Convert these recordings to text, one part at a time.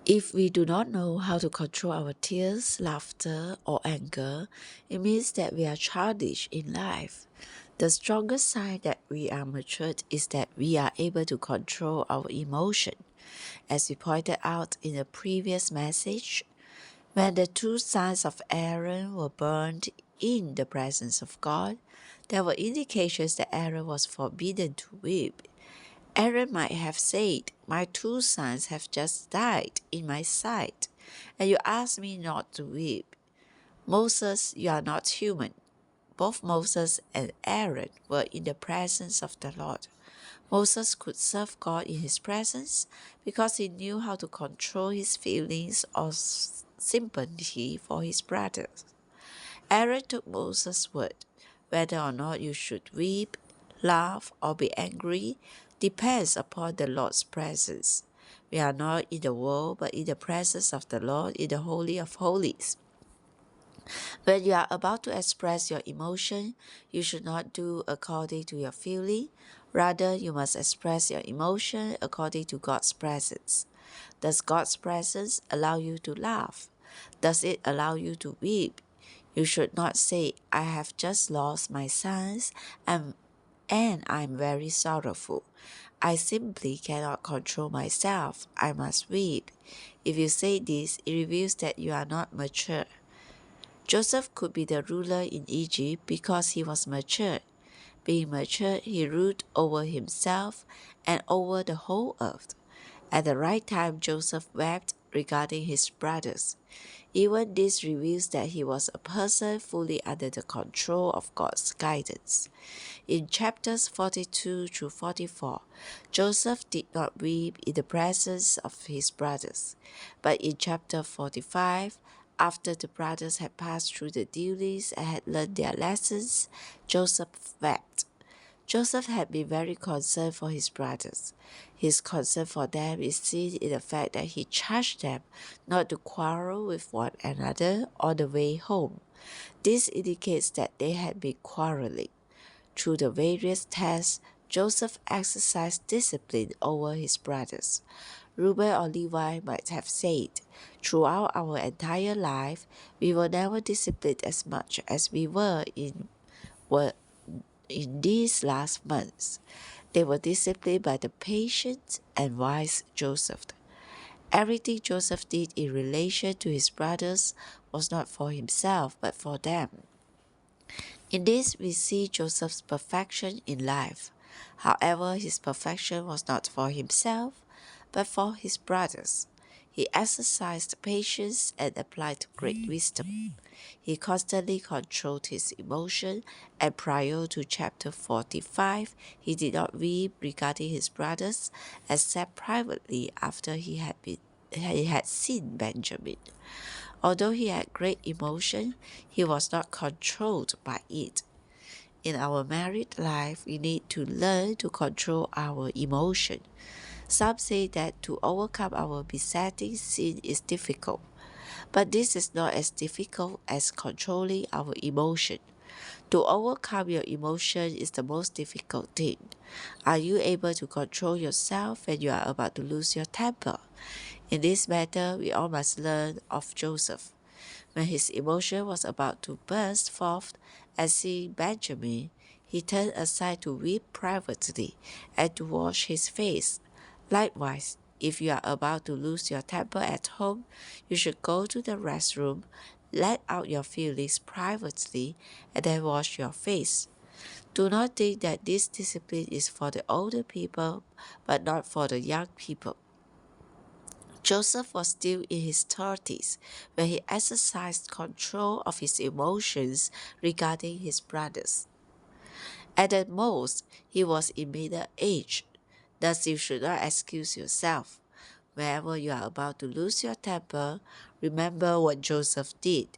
If we do not know how to control our tears, laughter, or anger, it means that we are childish in life. The strongest sign that we are matured is that we are able to control our emotion. As we pointed out in the previous message, when the two sons of Aaron were burned in the presence of God, there were indications that Aaron was forbidden to weep. Aaron might have said, "My two sons have just died in my sight, and you ask me not to weep." Moses, you are not human. Both Moses and Aaron were in the presence of the Lord. Moses could serve God in his presence because he knew how to control his feelings of sympathy for his brothers. Aaron took Moses' word. Whether or not you should weep, laugh, or be angry depends upon the Lord's presence. We are not in the world, but in the presence of the Lord in the Holy of Holies. When you are about to express your emotion, you should not do according to your feeling. Rather, you must express your emotion according to God's presence. Does God's presence allow you to laugh? Does it allow you to weep? You should not say, "I have just lost my sons and I'm very sorrowful. I simply cannot control myself. I must weep." If you say this, it reveals that you are not mature. Joseph could be the ruler in Egypt because he was mature. Being mature, he ruled over himself and over the whole earth. At the right time, Joseph wept regarding his brothers. Even this reveals that he was a person fully under the control of God's guidance. In chapters 42 through 44, Joseph did not weep in the presence of his brothers. But in chapter 45, after the brothers had passed through the duties and had learned their lessons, Joseph wept. Joseph had been very concerned for his brothers. His concern for them is seen in the fact that he charged them not to quarrel with one another on the way home. This indicates that they had been quarreling. Through the various tests, Joseph exercised discipline over his brothers. Reuben or Levi might have said, "Throughout our entire life, we were never disciplined as much as we were in these last months." They were disciplined by the patient and wise Joseph. Everything Joseph did in relation to his brothers was not for himself, but for them. In this, we see Joseph's perfection in life. However, his perfection was not for himself, but for his brothers. He exercised patience and applied great wisdom. He constantly controlled his emotion, and prior to chapter 45, he did not weep regarding his brothers, except privately after he had seen Benjamin. Although he had great emotion, he was not controlled by it. In our married life, we need to learn to control our emotion. Some say that to overcome our besetting sin is difficult, but this is not as difficult as controlling our emotion. To overcome your emotion is the most difficult thing. Are you able to control yourself when you are about to lose your temper? In this matter, we all must learn of Joseph. When his emotion was about to burst forth at seeing Benjamin, he turned aside to weep privately and to wash his face. Likewise, if you are about to lose your temper at home, you should go to the restroom, let out your feelings privately, and then wash your face. Do not think that this discipline is for the older people, but not for the young people. Joseph was still in his 30s when he exercised control of his emotions regarding his brothers. At the most, he was in middle age. Thus, you should not excuse yourself. Whenever you are about to lose your temper, remember what Joseph did.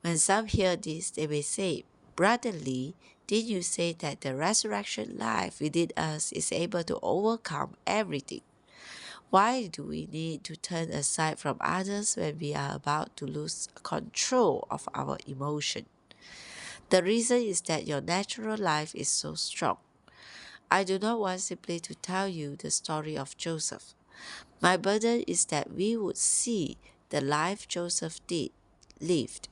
When some hear this, they may say, "Brother Lee, did you say that the resurrection life within us is able to overcome everything? Why do we need to turn aside from others when we are about to lose control of our emotion?" The reason is that your natural life is so strong. I do not want simply to tell you the story of Joseph. My burden is that we would see the life Joseph lived.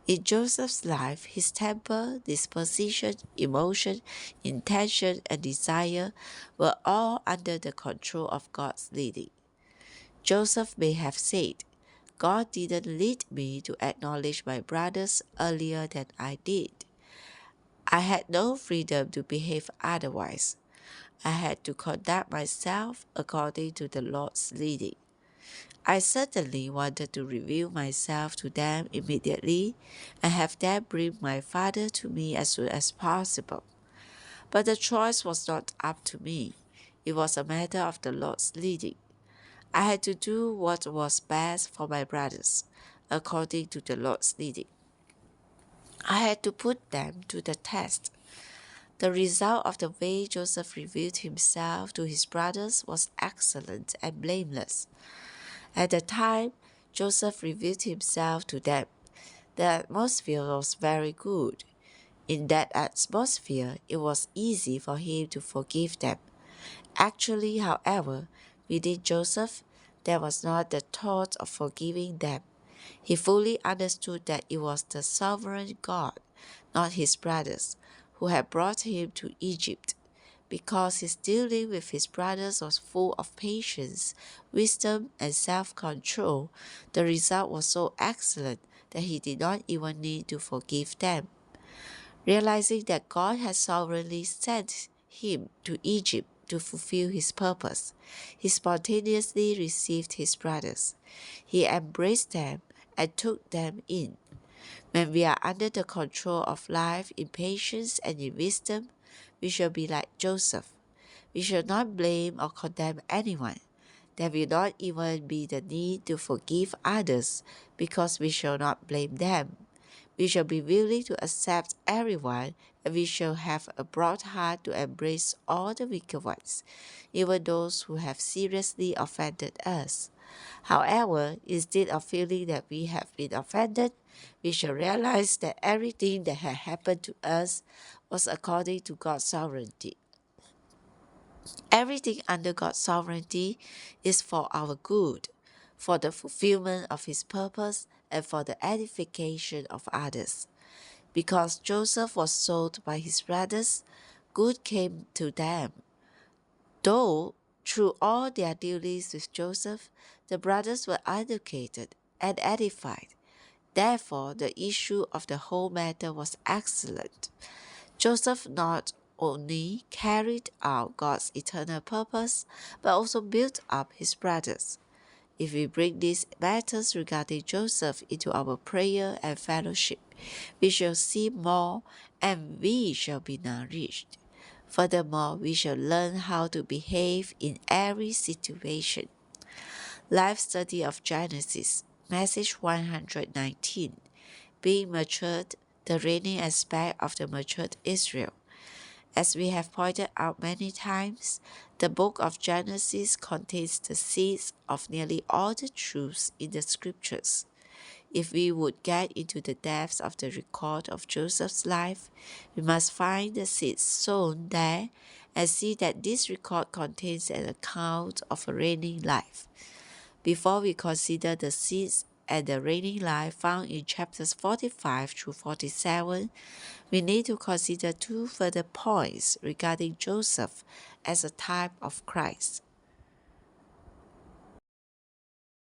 In Joseph's life, his temper, disposition, emotion, intention, and desire were all under the control of God's leading. Joseph may have said, God didn't lead me to acknowledge my brothers earlier than I did. I had no freedom to behave otherwise. I had to conduct myself according to the Lord's leading. I certainly wanted to reveal myself to them immediately and have them bring my father to me as soon as possible. But the choice was not up to me. It was a matter of the Lord's leading. I had to do what was best for my brothers, according to the Lord's leading. I had to put them to the test. The result of the way Joseph revealed himself to his brothers was excellent and blameless. At the time Joseph revealed himself to them, the atmosphere was very good. In that atmosphere, it was easy for him to forgive them. Actually, however, within Joseph, there was not the thought of forgiving them. He fully understood that it was the sovereign God, not his brothers, who had brought him to Egypt. Because his dealing with his brothers was full of patience, wisdom, and self-control, the result was so excellent that he did not even need to forgive them. Realizing that God had sovereignly sent him to Egypt to fulfill his purpose, he spontaneously received his brothers. He embraced them and took them in. When we are under the control of life in patience and in wisdom, we shall be like Joseph. We shall not blame or condemn anyone. There will not even be the need to forgive others because we shall not blame them. We shall be willing to accept everyone, and we shall have a broad heart to embrace all the wicked ones, even those who have seriously offended us. However, instead of feeling that we have been offended, we shall realize that everything that had happened to us was according to God's sovereignty. Everything under God's sovereignty is for our good, for the fulfillment of His purpose, and for the edification of others. Because Joseph was sold by his brothers, good came to them. Though, through all their dealings with Joseph, the brothers were educated and edified. Therefore, the issue of the whole matter was excellent. Joseph not only carried out God's eternal purpose, but also built up his brothers. If we bring these matters regarding Joseph into our prayer and fellowship, we shall see more and we shall be nourished. Furthermore, we shall learn how to behave in every situation. Life Study of Genesis, Message 119, Being Matured, the reigning aspect of the matured Israel. As we have pointed out many times, the book of Genesis contains the seeds of nearly all the truths in the scriptures. If we would get into the depths of the record of Joseph's life, we must find the seeds sown there and see that this record contains an account of a reigning life. Before we consider the seeds and the reigning life found in chapters 45 through 47, we need to consider two further points regarding Joseph as a type of Christ.